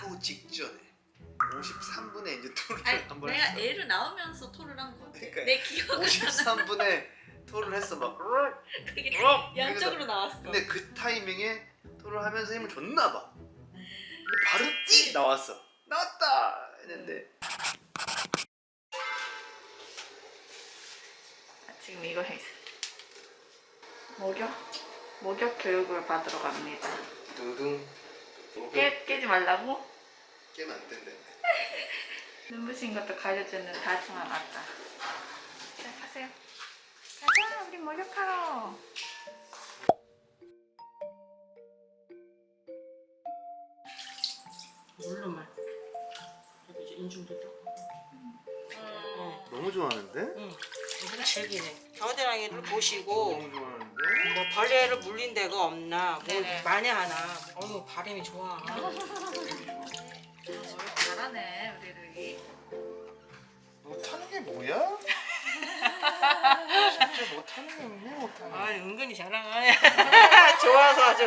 그 직전에 53분에 이제 토를 아니, 한번 내가 했어. 애를 낳으면서 토를 한 거 같아. 그러니까 내 기억은 53분에 토를 했어 막. 그게 어? 양쪽으로 나왔어. 근데 그 타이밍에 토를 하면서 힘을 줬나 봐. 근데 바로 띡 나왔어. 나왔다 했는데 지금 이거 해 있어. 목욕 교육을 받으러 갑니다. 두둥. 깨지 말라고? 깨면 안 된대. 눈부신 것도 가려주는 다정한 아빠. 자, 가세요. 가자, 우리 목욕하러. 물로만 여기 이제 인중도 딱. 너무 좋아하는데? 응. 이거 즐기네. 겨드랑이를 보시고 너무 좋아하는데? 뭐 벌레를 물린 데가 없나, 뭐 네네. 만회하나. 어머 바람이 좋아. 목욕 잘하네, 우리 루이. 못하는 게 뭐야? 진짜 못하는 게 없네 못하는 아 게. 은근히 잘하네. 좋아서 아주.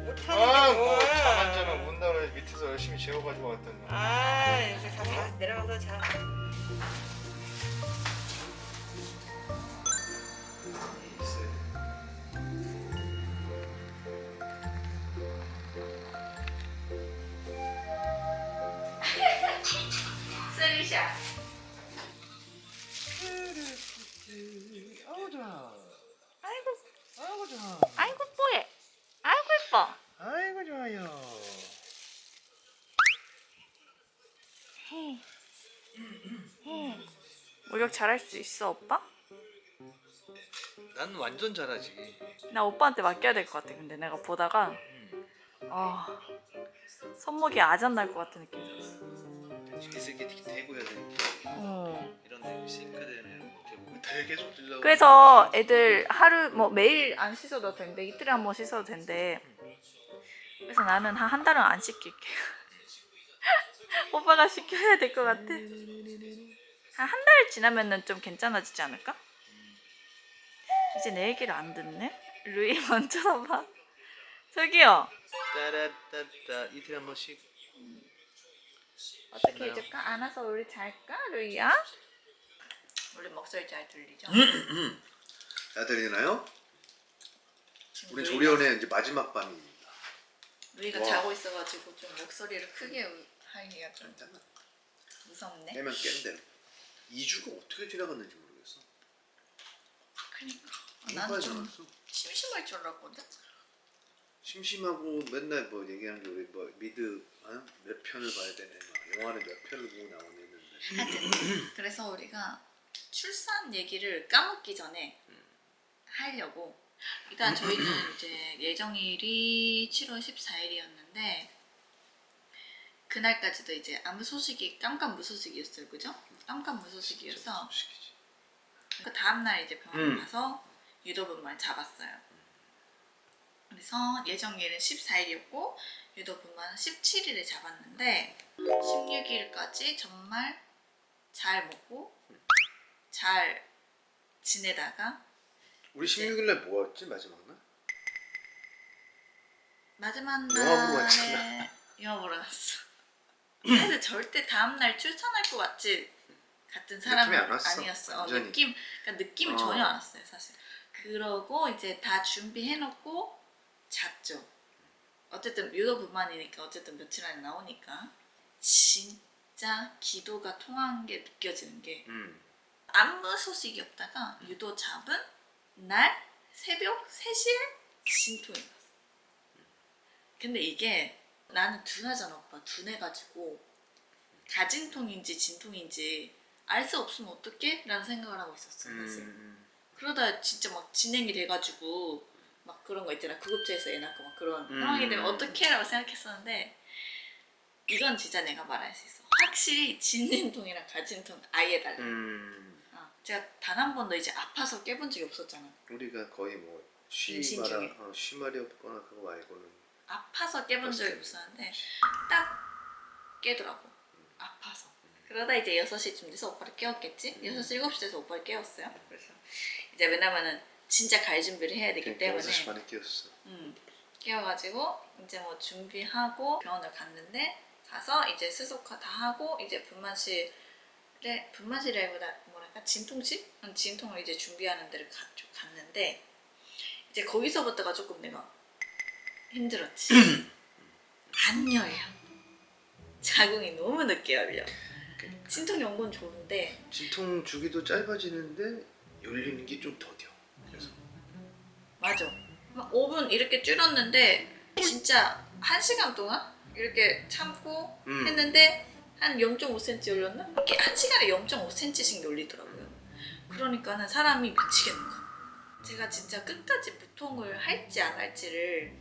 못하는 게 뭐 뭐야. 잠안자면 온다고 해서 밑에서 열심히 재워가지고 왔더니. 아 이제 다 내려가서 자. 쓰리샷. 아우 좋아. 아이고, 아이고 좋아. 아이고 뽀해. 아이고 예뻐. 아이고 좋아요. 목욕 잘할 수 있어, 오빠? 난 완전 잘하지. 나 오빠한테 맡겨야 될 것 같아. 근데 내가 보다가 손목이 아전 날 것 같은 느낌이 들었어. 기스기 대고 해야 되니까 이런 데 싱크대는 이렇게 뭐 되게 쏟으려고. 그래서 애들 하루 뭐 매일 안 씻어도 된대. 이틀에 한 번 씻어도 된대. 그래서 나는 한 달은 안 씻길게. 오빠가 씻겨야 될 것 같아. 한 달 지나면은 좀 괜찮아지지 않을까? 이제 내 얘기를 안 듣네? 루이 먼저 봐봐. 저기요. 따라따따 이틀에 한 번씩. 어떻게 해줄까? 안아서 우리 잘까? 루이야? 우리 목소리 잘 들리죠? 잘 들리나요? 지금 우리 루이가- 조리원의 이제 마지막 밤입니다. 루이가 와. 자고 있어가지고 좀 목소리를 크게 하기가 좀 무섭네. 깨면 깬대. 2주가 어떻게 지나갔는지 모르겠어. 그러니까 이빨 나는 좀 나왔어. 심심할 줄 알았거든. 심심하고 맨날 뭐 얘기하는 게 우리 뭐 미드 몇 편을 봐야 되네. 막 영화를 몇 편을 보고 나오네 했는데. 하여튼 그래서 우리가 출산 얘기를 까먹기 전에 하려고. 일단 저희는 이제 예정일이 7월 14일이었는데 그날까지도 이제 아무 소식이 깜깜무소식이었어요, 그죠? 깜깜무소식이어서 시키지. 그 다음날 이제 병원 가서 유도분만을 잡았어요. 그래서 예정일은 14일이었고 유도분만은 17일에 잡았는데 16일까지 정말 잘 먹고 잘 지내다가 우리 16일날 뭐였지 마지막 날? 마지막 영화 보러 날에 갔잖아. 영화 보러 갔어. 사실 절대 다음날 출산할 것 같은 사람은 느낌이 안 왔어. 아니었어. 완전히. 그러니까 느낌은 전혀 안 왔어요, 사실. 그러고 이제 다 준비해놓고 잤죠. 어쨌든 유도분만이니까 어쨌든 며칠 안에 나오니까 진짜 기도가 통한 게 느껴지는 게 아무 소식이 없다가 유도 잡은 날 새벽 3시에 진통이 났어. 근데 이게 나는 둔하잖아, 오빠. 둔해가지고 가진통인지 진통인지 알 수 없으면 어떡해? 라는 생각을 하고 있었어, 사실. 그러다 진짜 막 진행이 돼가지고 막 그런 거 있잖아. 구급차에서 애 낳고 막 그런 상황이 되면 어떡해? 라고 생각했었는데 이건 진짜 내가 말할 수 있어. 확실히 진행통이랑 가진통 아예 달라. 제가 단 한 번도 이제 아파서 깨본 적이 없었잖아. 우리가 거의 뭐 임신 중에. 쉬말이 없거나 그거 말고는 아파서 깨본 적이 그랬을 없었는데 딱 깨더라고. 아파서. 그러다 이제 6시쯤 돼서 오빠를 깨웠겠지? 6시, 7시 돼서 오빠를 깨웠어요. 그래서 이제 왜냐면은 진짜 갈 준비를 해야 되기 때문에 6시 반에 깨웠어. 깨워가지고 이제 뭐 준비하고 병원을 갔는데 가서 이제 수속화 다 하고 이제 분만실이라기보다 뭐랄까 진통실? 진통을 이제 준비하는 데를 갔는데 이제 거기서부터가 조금 내가 힘들었지. 안 열려. 자궁이 너무 늦게 열려. 진통이 온 건 좋은데 진통 주기도 짧아지는데 열리는 게 좀 더뎌. 그래서 맞아. 막 5분 이렇게 줄였는데 진짜 1시간 동안 이렇게 참고 했는데 한 0.5cm 열렸나? 이렇게 1시간에 0.5cm씩 열리더라고요. 그러니까는 사람이 미치겠는 거야. 제가 진짜 끝까지 무통을 할지 안 할지를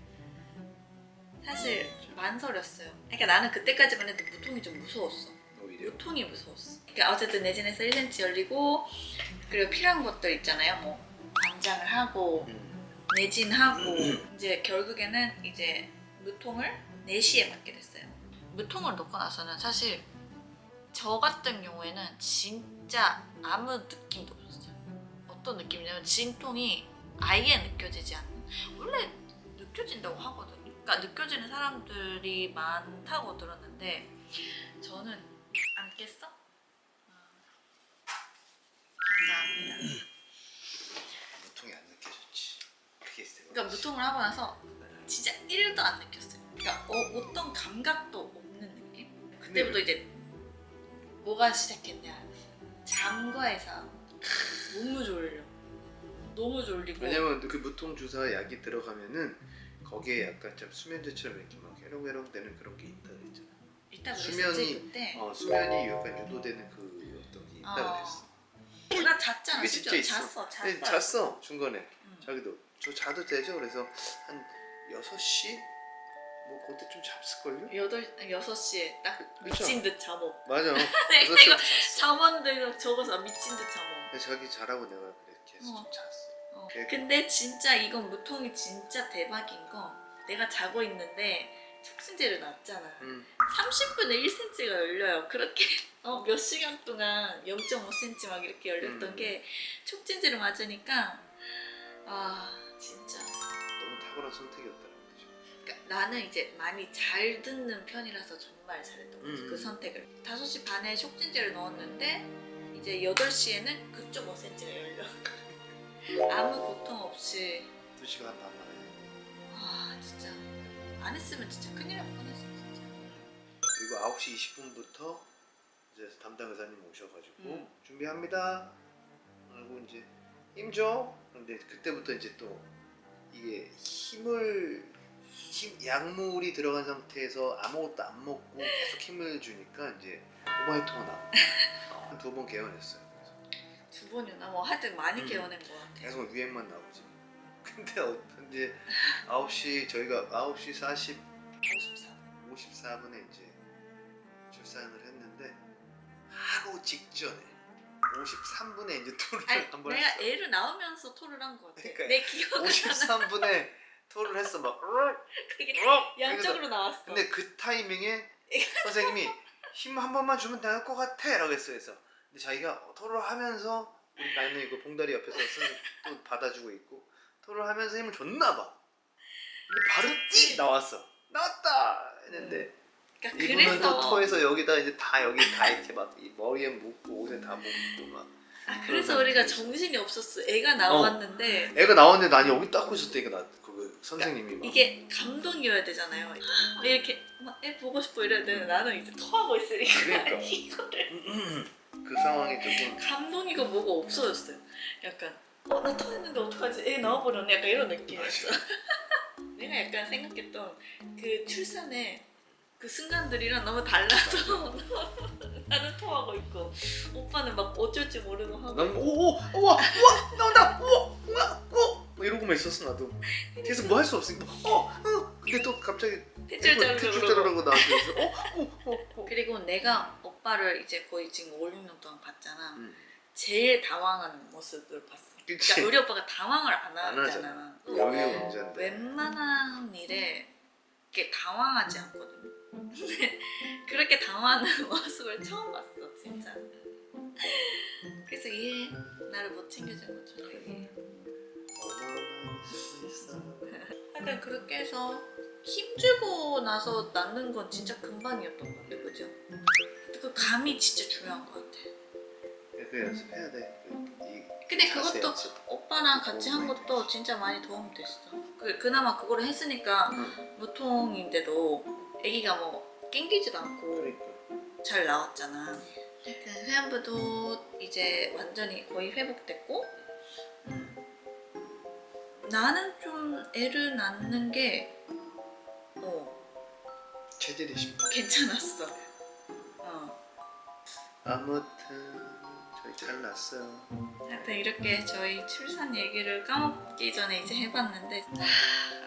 사실 망설였어요. 그러니까 나는 그때까지만 해도 무통이 좀 무서웠어. 오히려 무통이 무서웠어. 그러니까 어쨌든 내진에서 1cm 열리고 그리고 필요한 것들 있잖아요. 뭐 관장을 하고 내진하고 이제 결국에는 이제 무통을 4시에 맞게 됐어요. 무통을 놓고 나서는 사실 저 같은 경우에는 진짜 아무 느낌도 없었어요. 어떤 느낌이냐면 진통이 아예 느껴지지 않는, 원래 느껴진다고 하거든요. 그러니까 느껴지는 사람들이 많다고 들었는데 저는 안 깼어? 감사합니다. 무통이 안 느껴졌지. 그게 있어요. 그러니까 무통을 하고 나서 진짜 1도 안 느꼈어요. 그러니까 어떤 감각도 없는 느낌? 그때부터 이제 뭐가 시작했냐, 잠과의 싸움. 너무 졸려. 너무 졸리고. 왜냐면 그 무통 주사 약이 들어가면은 거기에 약간 좀 수면제처럼 이렇게 막 해롱해롱 되는 그런 게 있다 그랬잖아. 이따 그랬었지 그때. 수면이 약간 유도되는 그 어떤 게 있다 그랬어. 나 잤잖아. 그게 진짜 심지어 있어. 잤어. 네, 잤어 중간에. 응. 자기도 저 자도 되죠? 그래서 한 6시 뭐 그때쯤 잤을걸요? 6시에 딱 그쵸? 미친 듯 잠어. 맞아. 내가 6시부터 이거 잤어. 잠원들 적어서 미친 듯 잠어. 근데 자기 자라고 내가 그렇게 해서 좀 잤어. 근데 진짜 이건 무통이 진짜 대박인 거, 내가 자고 있는데 촉진제를 놨잖아. 30분에 1cm가 열려요. 그렇게 몇 시간 동안 0.5cm 막 이렇게 열렸던 게 촉진제를 맞으니까 진짜 너무 탁월한 선택이었다는 거죠. 그러니까 나는 이제 많이 잘 듣는 편이라서 정말 잘했던 거지. 그 선택을. 5시 반에 촉진제를 넣었는데 이제 8시에는 그쪽 5cm가 열려. 아무 고통 없이. 2시간 반 만에. 진짜 안 했으면 진짜 큰일 날 뻔했어 진짜. 그리고 9시 20분부터 이제 담당 의사님 오셔가지고 준비합니다 하고 이제 힘 줘. 근데 그때부터 이제 또 이게 약물이 들어간 상태에서 아무것도 안 먹고 계속 힘을 주니까 이제 오바이트가 나와. 2번 개원했어요. 2번이나 뭐 하여튼 많이 개워낸 것 같아. 계속 유행만 나오지. 근데 이제 9시 저희가 9시 54분에 이제 출산을 했는데 하루 직전에 53분에 이제 토를 한번 내가 했어. 애를 낳으면서 토를 한 것 같아. 그러니까 내 기억은 53분에 토를 했어. 막 그게 양쪽으로 나왔어. 근데 그 타이밍에 선생님이 힘 한 번만 주면 될 것 같아 라고 했어. 그래서 근데 자기가 토를 하면서 나는 이거 봉다리 옆에서 또 받아주고 있고 토를 하면서 힘을 줬나 봐. 근데 바로 띡 나왔어. 나왔다 했는데 그러니까 이분은 그래서 또 토해서 여기다 이제 다 여기 다 이렇게 막 이 머리에 묻고 옷에 다 묻고 막. 그래서 우리가 정신이 없었어. 애가 나왔는데 애가 나왔는데 난 여기 닦고 있었다니까 나 그 선생님이 막. 이게 감동이어야 되잖아요. 이렇게 막 애 보고 싶고 이래야 되는데 나는 이제 토하고 있으니까 그러니까. 이거를 그 상황이 조금 감동이고 뭐가 없어졌어요. 약간 나 토했는데 어떡하지? 애 나와버렸네. 약간 이런 느낌이었어. 내가 약간 생각했던 그 출산의 그 순간들이랑 너무 달라서 나는 토하고 있고 오빠는 막 어쩔 줄 모르고 하고 난 오오 우와 나온다 우와 뭐 이러고만 있었어 나도. 계속 뭐 할 수 없으니까 근데 또 갑자기 대출 자르고 자르라고 나한테 그리고 내가 오빠를 이제 거의 지금 5, 6년 동안 봤잖아. 제일 당황한 모습을 봤어. 그치. 그러니까 우리 오빠가 당황을 안 안 하잖아. 여유 문제인데. 웬만한 일에 이렇게 당황하지 않거든. 근데 그렇게 당황하는 모습을 처음 봤어, 진짜. 그래서 이해. 나를 못 챙겨준 거 좀 이해. 어마어마할 수 있어. 약간 그렇게 해서 힘주고 나서 낳는 건 진짜 금방이었던 것 같아요. 그죠? 그 감이 진짜 중요한 것 같아. 그 연습해야 돼. 근데 자세 그것도 연습. 오빠랑 같이 한 도움이 것도 진짜 많이 도움 됐어. 그나마 그거를 했으니까 무통인데도 아기가 뭐 낑기지도 않고 그러니까. 잘 나왔잖아. 하여튼 회안부도 이제 완전히 거의 회복됐고 나는 좀 애를 낳는 게 체질이 쉽다. 괜찮았어. 아무튼 저희 잘 났어요. 하여튼 이렇게 저희 출산 얘기를 까먹기 전에 이제 해봤는데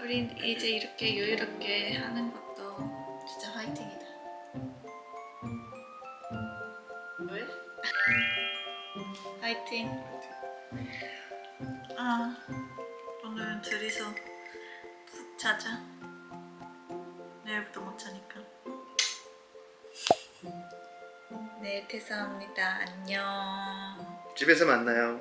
우리 이제 이렇게 여유롭게 하는 것도 진짜 화이팅이다. 왜? 화이팅. 오늘은 둘이서 푹 자자. 내일부터 못 자니까. 네, 퇴사합니다. 안녕. 집에서 만나요.